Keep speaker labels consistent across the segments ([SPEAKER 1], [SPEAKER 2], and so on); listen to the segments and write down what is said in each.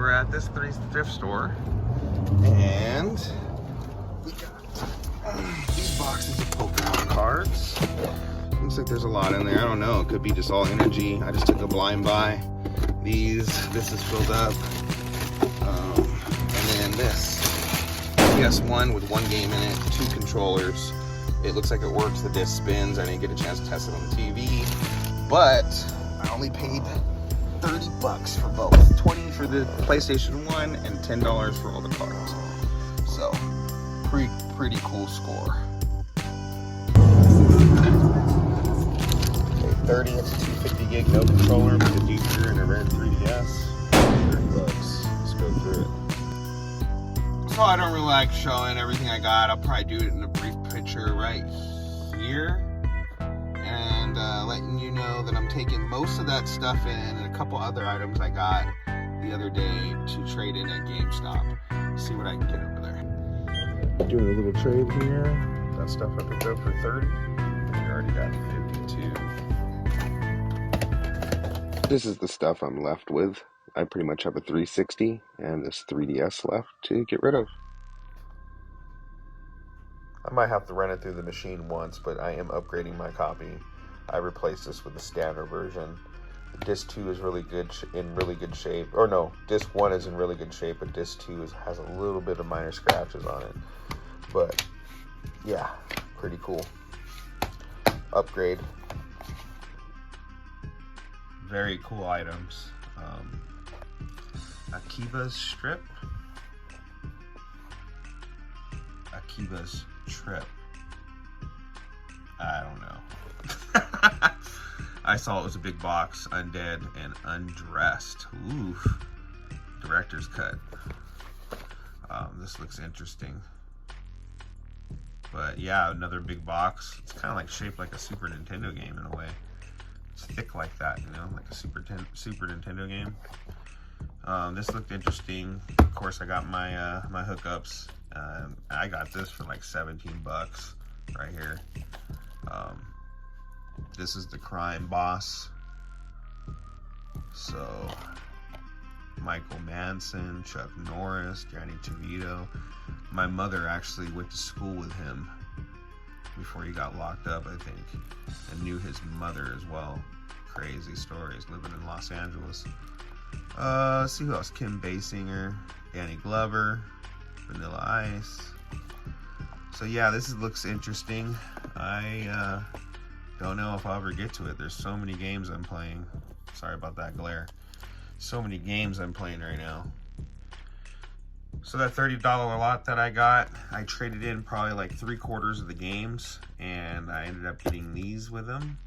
[SPEAKER 1] we're at this thrift store, and we got these boxes of Pokemon cards. Looks like there's a lot in there. I don't know. It could be just all energy. I just took a blind buy. This is filled up. And then this PS1 with 1 game in it, 2 controllers. It looks like it works. The disc spins. I didn't get a chance to test it on the TV, but I only paid $30 for both. $20 for the PlayStation 1 and $10 for all the cards. So, pretty cool score. Okay, 30, it's a 250 gig, no controller, with a juicer and a red 3DS. $30. Let's go through it. So I don't really like showing everything I got. I'll probably do it in a brief picture right here. And letting you know that I'm taking most of that stuff in and a couple other items I got the other day to trade in at GameStop. See what I can get over there. Doing a little trade here. That stuff I picked up for 30. We already got 52. This is the stuff I'm left with. I pretty much have a 360 and this 3DS left to get rid of. I might have to run it through the machine once, but I am upgrading my copy. I replaced this with the standard version. Disc 2 is in really good shape. Or no, Disc 1 is in really good shape, but Disc 2 has a little bit of minor scratches on it. But yeah, pretty cool. Upgrade. Very cool items. Akiba's strip. Akiba's trip. I don't know. I saw it was a big box, undead and undressed. Ooh, director's cut. This looks interesting. But yeah, another big box. It's kind of like shaped like a Super Nintendo game in a way. It's thick like that, you know, like a Super Nintendo game. This looked interesting. Of course, I got my my hookups. I got this for like $17 right here. This is the crime boss. So, Michael Manson, Chuck Norris, Danny DeVito. My mother actually went to school with him before he got locked up, I think, and knew his mother as well. Crazy stories, living in Los Angeles. Let's see who else. Kim Basinger, Danny Glover, Vanilla Ice. So yeah, this looks interesting. I don't know if I'll ever get to it. There's so many games I'm playing. Sorry about that glare. So many games I'm playing right now. So that $30 lot that I got, I traded in probably like 3/4 of the games, and I ended up getting these with them.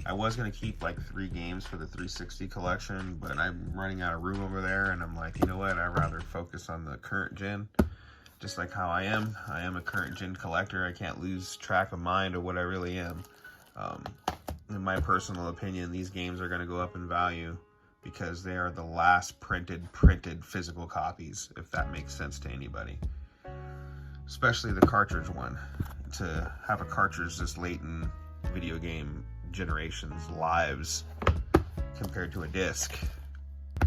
[SPEAKER 1] I was going to keep like 3 games for the 360 collection, but I'm running out of room over there, and I'm like, you know what, I'd rather focus on the current gen, just like how I am. I am a current gen collector. I can't lose track of mind of what I really am. In my personal opinion, these games are going to go up in value because they are the last printed physical copies, if that makes sense to anybody. Especially the cartridge one. To have a cartridge this late in video game generations lives compared to a disc.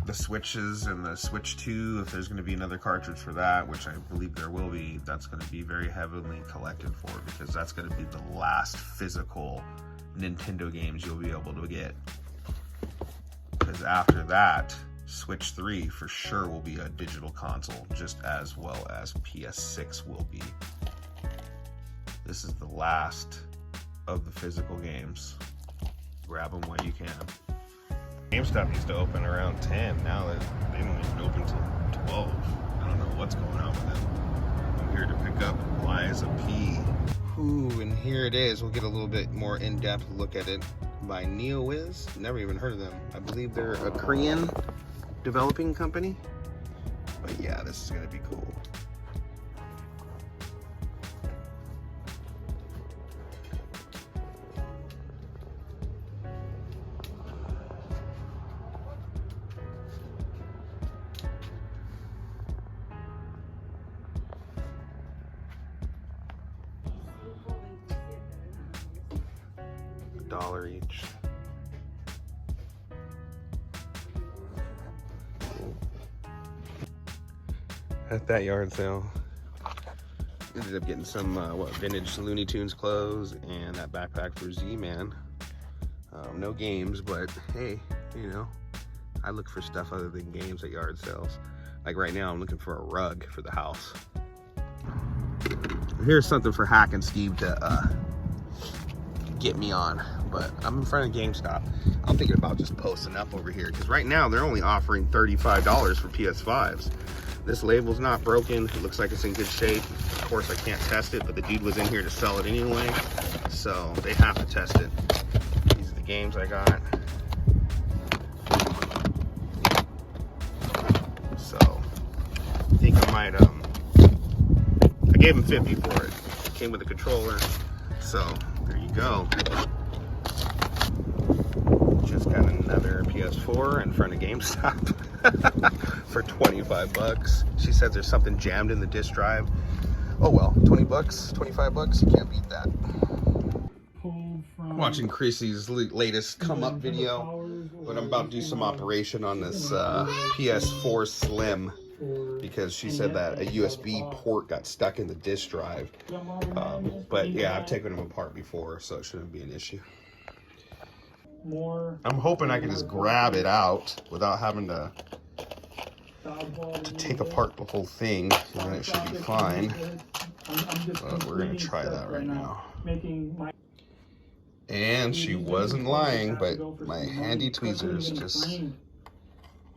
[SPEAKER 1] The Switches and the Switch 2, if there's going to be another cartridge for that, which I believe there will be, that's going to be very heavily collected for, because that's going to be the last physical Nintendo games you'll be able to get. Because after that, Switch 3 for sure will be a digital console, just as well as PS6 will be. This is the last of the physical games. Grab them while you can. GameStop used to open around 10. Now they don't even open until 12. I don't know what's going on with them. I'm here to pick up Liza P. Ooh, and here it is. We'll get a little bit more in-depth look at it by NeoWiz. Never even heard of them. I believe they're a Korean developing company. But yeah, this is gonna be cool. $1 each. Cool. at that yard sale. Ended up getting some vintage Looney Tunes clothes and that backpack for Z-Man. No games, but hey, you know, I look for stuff other than games at yard sales. Like right now, I'm looking for a rug for the house. Here's something for Hack and Steve to get me on, but I'm in front of GameStop. I'm thinking about just posting up over here because right now they're only offering $35 for PS5s. This label's not broken. It looks like it's in good shape. Of course, I can't test it, but the dude was in here to sell it anyway, so they have to test it. These are the games I got. So I think I might I gave him 50 for it. It came with a controller, so there you go. Just got another PS4 in front of GameStop for 25 bucks. She says there's something jammed in the disk drive. Oh well, 20 bucks, 25 bucks, you can't beat that. I'm watching Chrissy's latest come up video, but I'm about to do some operation on this PS4 Slim because she said that a USB port got stuck in the disk drive. But yeah, I've taken them apart before, so it shouldn't be an issue. I'm hoping I can just grab it out without having to take apart the whole thing, and then it should be fine. But we're gonna try that right now. And she wasn't lying, but my handy tweezers just...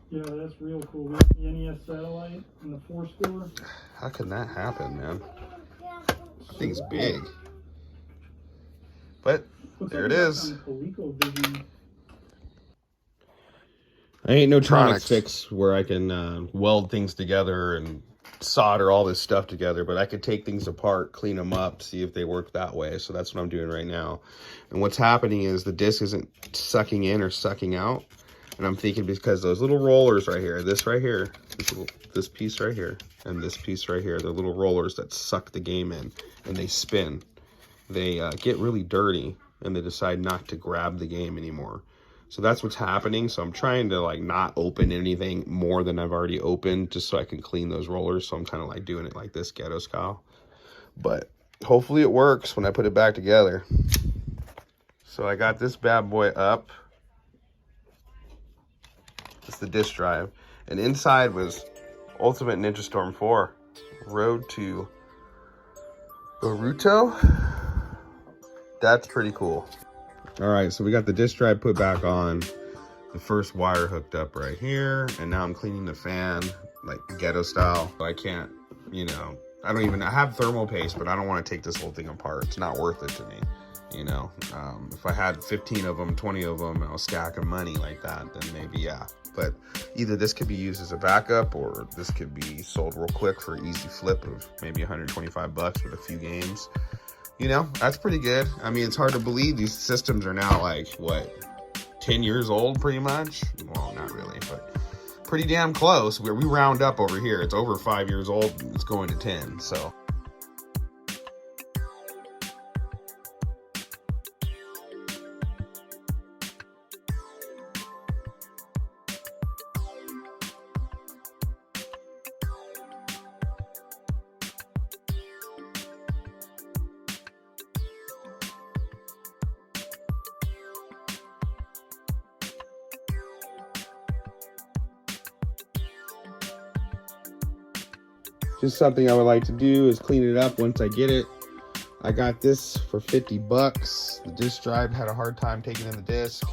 [SPEAKER 2] Yeah, that's real cool. The NES satellite and the 4-score.
[SPEAKER 1] How can that happen, man? That thing's big. But there it is. I ain't no Tronics fix where I can weld things together and solder all this stuff together, but I could take things apart, clean them up, see if they work that way. So that's what I'm doing right now. And what's happening is the disc isn't sucking in or sucking out. And I'm thinking because those little rollers right here, this right here, this piece right here, and this piece right here, the little rollers that suck the game in and they spin, they get really dirty and they decide not to grab the game anymore. So that's what's happening. So I'm trying to like not open anything more than I've already opened just so I can clean those rollers. So I'm kind of like doing it like this ghetto style. But hopefully it works when I put it back together. So I got this bad boy up. It's the disk drive. And inside was Ultimate Ninja Storm 4. Road to Boruto. That's pretty cool. All right, so we got the disk drive put back on. The first wire hooked up right here. And now I'm cleaning the fan like ghetto style. I can't, you know, I have thermal paste, but I don't want to take this whole thing apart. It's not worth it to me. You know, if I had 15 of them, 20 of them, and a stack of money like that, then maybe, yeah. But either this could be used as a backup or this could be sold real quick for an easy flip of maybe 125 bucks with a few games. You know, that's pretty good. I mean, it's hard to believe these systems are now like, what, 10 years old pretty much? Well, not really, but pretty damn close. We round up over here. It's over 5 years old. It's going to 10, so. Just something I would like to do is clean it up once I get it. I got this for 50 bucks. The disk drive had a hard time taking in the disk,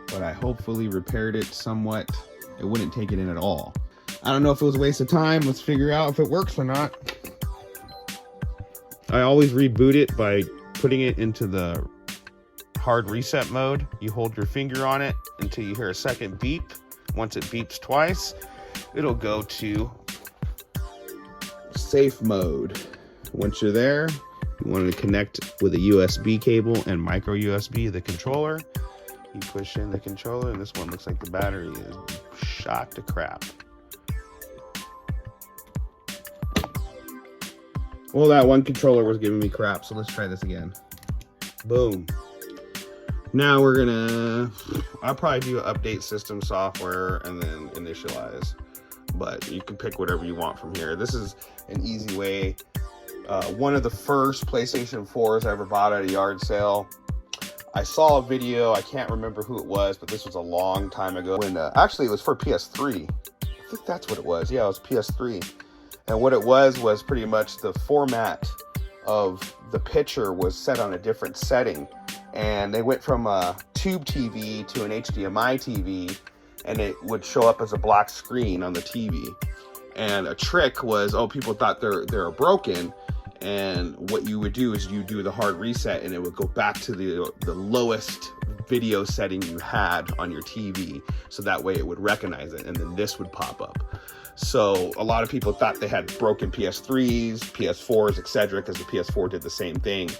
[SPEAKER 1] but I hopefully repaired it somewhat. It wouldn't take it in at all. I don't know if it was a waste of time. Let's figure out if it works or not. I always reboot it by putting it into the hard reset mode. You hold your finger on it until you hear a second beep. Once it beeps twice, it'll go to safe mode. Once you're there, you want to connect with a USB cable and micro USB the controller. You push in the controller, and this one looks like the battery is shot to crap. Well, that one controller was giving me crap, so let's try this again. Boom. Now we're gonna, I'll probably do update system software and then initialize. but you can pick whatever you want from here. This is an easy way. One of the first PlayStation 4s I ever bought at a yard sale. I saw a video, I can't remember who it was, but this was a long time ago. When actually it was for PS3. I think that's what it was. Yeah, it was PS3. And what it was pretty much the format of the picture was set on a different setting. And they went from a tube TV to an HDMI TV, and it would show up as a black screen on the TV. And a trick was, people thought they're broken, and what you would do is you do the hard reset, and it would go back to the lowest video setting you had on your TV, so that way it would recognize it, and then this would pop up. So a lot of people thought they had broken PS3s, PS4s, etc., because the PS4 did the same thing.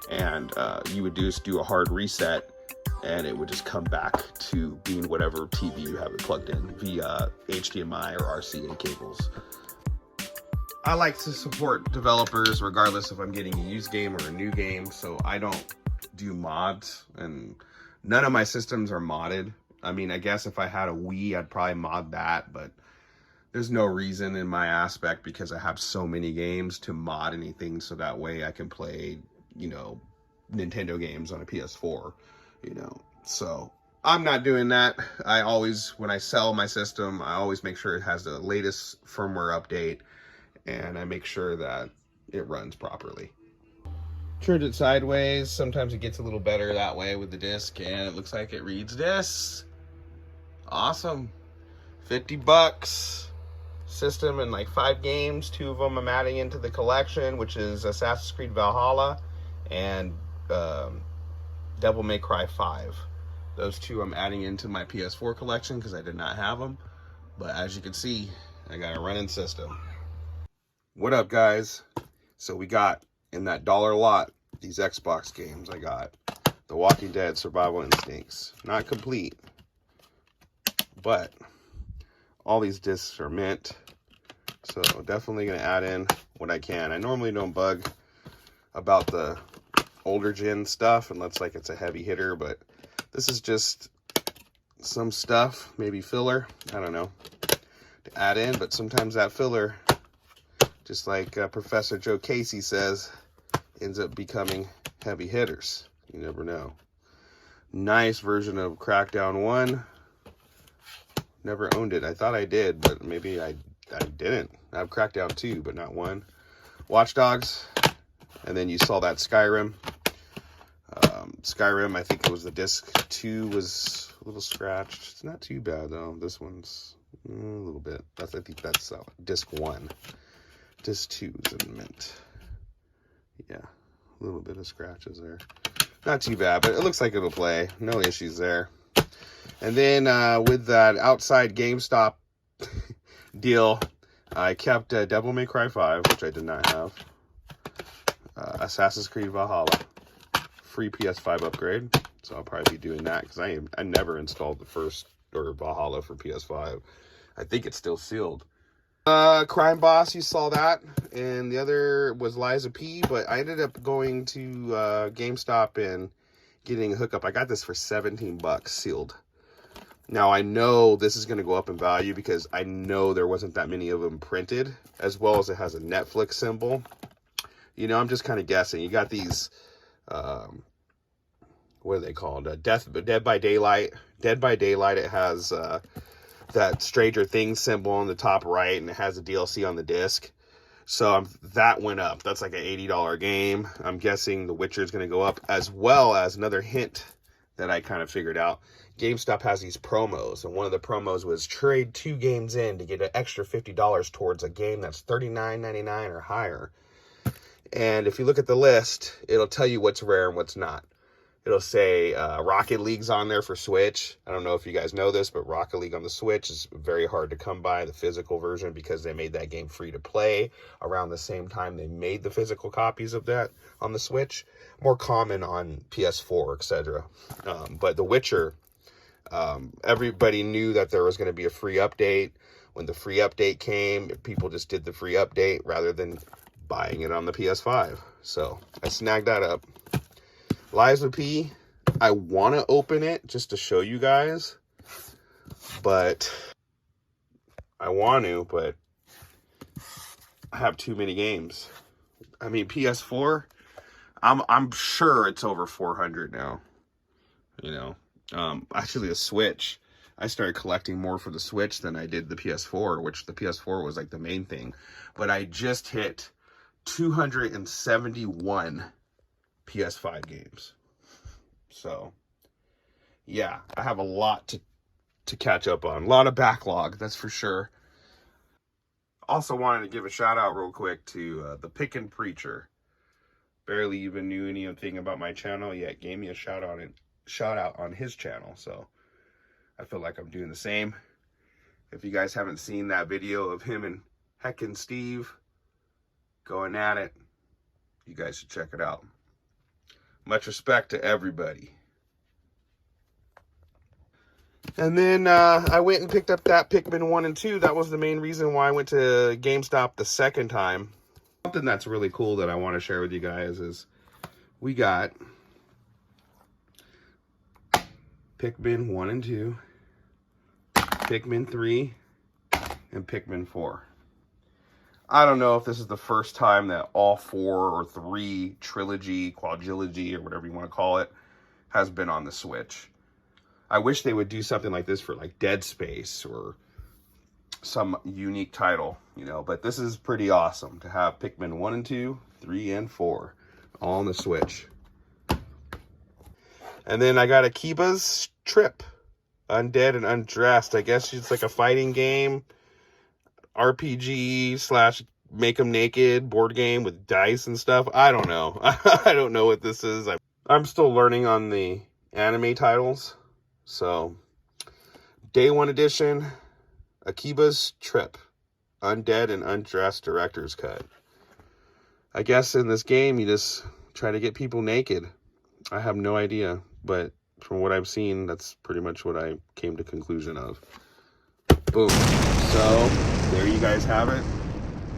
[SPEAKER 1] And you would just do a hard reset, and it would just come back to being whatever TV you have it plugged in via HDMI or RCA cables. I like to support developers regardless if I'm getting a used game or a new game, so I don't do mods, and none of my systems are modded. I mean, I guess if I had a Wii, I'd probably mod that, but there's no reason in my aspect, because I have so many games, to mod anything so that way I can play, you know, Nintendo games on a PS4, you know. So I'm not doing that. I always, when I sell my system, I always make sure it has the latest firmware update, and I make sure that it runs properly. Turned it sideways. Sometimes it gets a little better that way with the disc, and it looks like it reads discs. Awesome. $50. System and like 5 games. 2 of them I'm adding into the collection, which is Assassin's Creed Valhalla and Devil May Cry 5. Those 2 I'm adding into my PS4 collection because I did not have them. But as you can see, I got a running system. What up, guys? So we got in that dollar lot these Xbox games. I got The Walking Dead Survival Instincts. Not complete, but all these discs are mint, so definitely going to add in what I can. I normally don't bug about the older gen stuff unless like it's a heavy hitter, but this is just some stuff, maybe filler, I don't know, to add in. But sometimes that filler, just like Professor Joe Casey says, ends up becoming heavy hitters. You never know. Nice version of Crackdown 1. Never owned it. I thought I did, but maybe I didn't. I have Crackdown 2, but not 1. Watch Dogs. And then you saw that Skyrim. Skyrim, I think it was the disc 2 was a little scratched. It's not too bad, though. This one's a little bit. I think that's disc 1. Disc 2 is in mint. Yeah, a little bit of scratches there. Not too bad, but it looks like it'll play. No issues there. And then with that outside GameStop deal, I kept Devil May Cry 5, which I did not have. Assassin's Creed Valhalla. Free PS5 upgrade. So I'll probably be doing that because I never installed the first or Valhalla for PS5. I think it's still sealed. Crime Boss, you saw that. And the other was Liza P. But I ended up going to GameStop and getting a hookup. I got this for $17 sealed. Now, I know this is going to go up in value because I know there wasn't that many of them printed, as well as it has a Netflix symbol. You know, I'm just kind of guessing. You got these, what are they called? Dead by Daylight. Dead by Daylight, it has that Stranger Things symbol on the top right, and it has a DLC on the disc. So that went up. That's like an $80 game. I'm guessing The Witcher is going to go up, as well as another hint that I kind of figured out. GameStop has these promos, and one of the promos was trade 2 games in to get an extra $50 towards a game that's $39.99 or higher. And if you look at the list, it'll tell you what's rare and what's not. It'll say Rocket League's on there for Switch. I don't know if you guys know this, but Rocket League on the Switch is very hard to come by, the physical version, because they made that game free to play around the same time they made the physical copies of that on the Switch. More common on PS4, etc. But The Witcher, everybody knew that there was going to be a free update. When the free update came, people just did the free update rather than buying it on the PS5. So I snagged that up. Liza P, I want to open it just to show you guys, but I want to, but I have too many games. I mean, PS4, I'm sure it's over 400 now. You know, actually the Switch, I started collecting more for the Switch than I did the PS4, which the PS4 was like the main thing. But I just hit 271 PS5 games. So, yeah, I have a lot to catch up on. A lot of backlog, that's for sure. Also wanted to give a shout out real quick to the Pickin' Preacher. Barely even knew anything about my channel yet. Gave me a shout out on his channel. So I feel like I'm doing the same. If you guys haven't seen that video of him and Heckin' Steve going at it, you guys should check it out. Much respect to everybody. And then I went and picked up that Pikmin 1 and 2. That was the main reason why I went to GameStop the second time. Something that's really cool that I want to share with you guys is we got Pikmin 1 and 2, Pikmin 3, and Pikmin 4. I don't know if this is the first time that all 4 or 3 trilogy, quadrilogy, or whatever you want to call it, has been on the Switch. I wish they would do something like this for like Dead Space or some unique title, you know, but this is pretty awesome to have Pikmin 1 and 2, 3 and 4 all on the Switch. And then I got Akiba's Trip, Undead and Undressed. I guess it's like a fighting game, RPG slash make them naked board game with dice and stuff. I don't know. I don't know what this is. I'm still learning on the anime titles. So, Day 1 Edition, Akiba's Trip, Undead and Undressed Director's Cut. I guess in this game, you just try to get people naked. I have no idea, but from what I've seen, that's pretty much what I came to conclusion of. Boom. So, there you guys have it.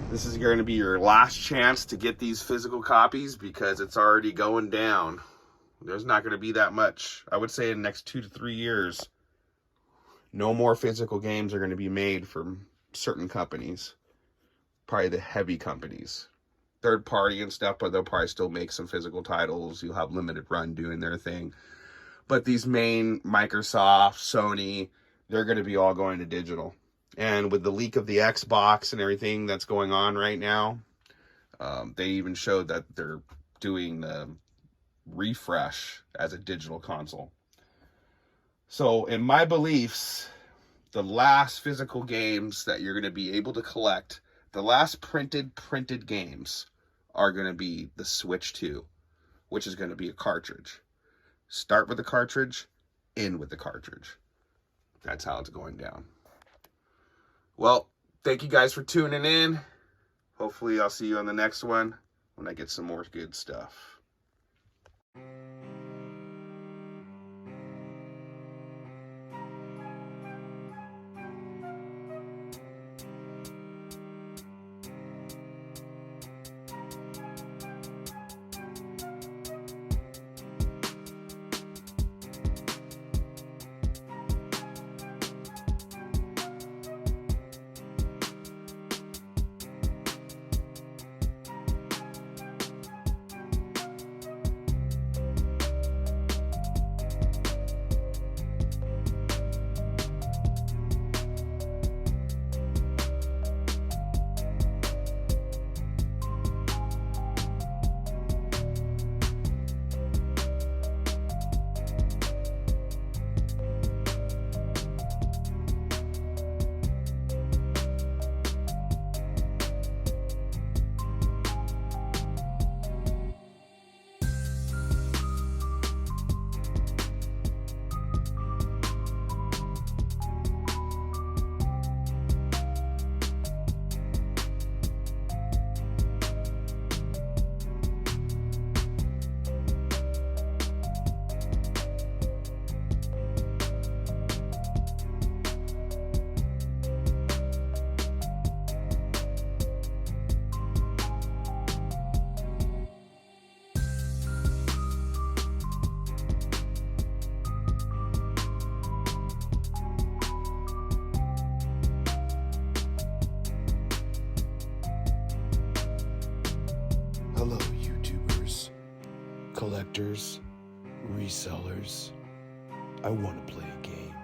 [SPEAKER 1] This is going to be your last chance to get these physical copies because it's already going down. There's not going to be that much. I would say in the next 2 to 3 years, no more physical games are going to be made from certain companies. Probably the heavy companies. Third party and stuff, but they'll probably still make some physical titles. You'll have Limited Run doing their thing. But these main Microsoft, Sony, they're going to be all going to digital. And with the leak of the Xbox and everything that's going on right now, they even showed that they're doing the refresh as a digital console. So in my beliefs, the last physical games that you're going to be able to collect, the last printed games are going to be the Switch 2, which is going to be a cartridge. Start with the cartridge, end with the cartridge. That's how it's going down. Well, thank you guys for tuning in. Hopefully I'll see you on the next one when I get some more good stuff.
[SPEAKER 3] Hello, YouTubers, collectors, resellers. I want to play a game.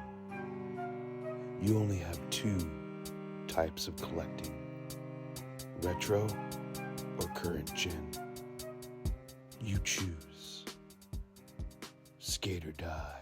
[SPEAKER 3] You only have two types of collecting: retro or current gen. You choose. Skate or die.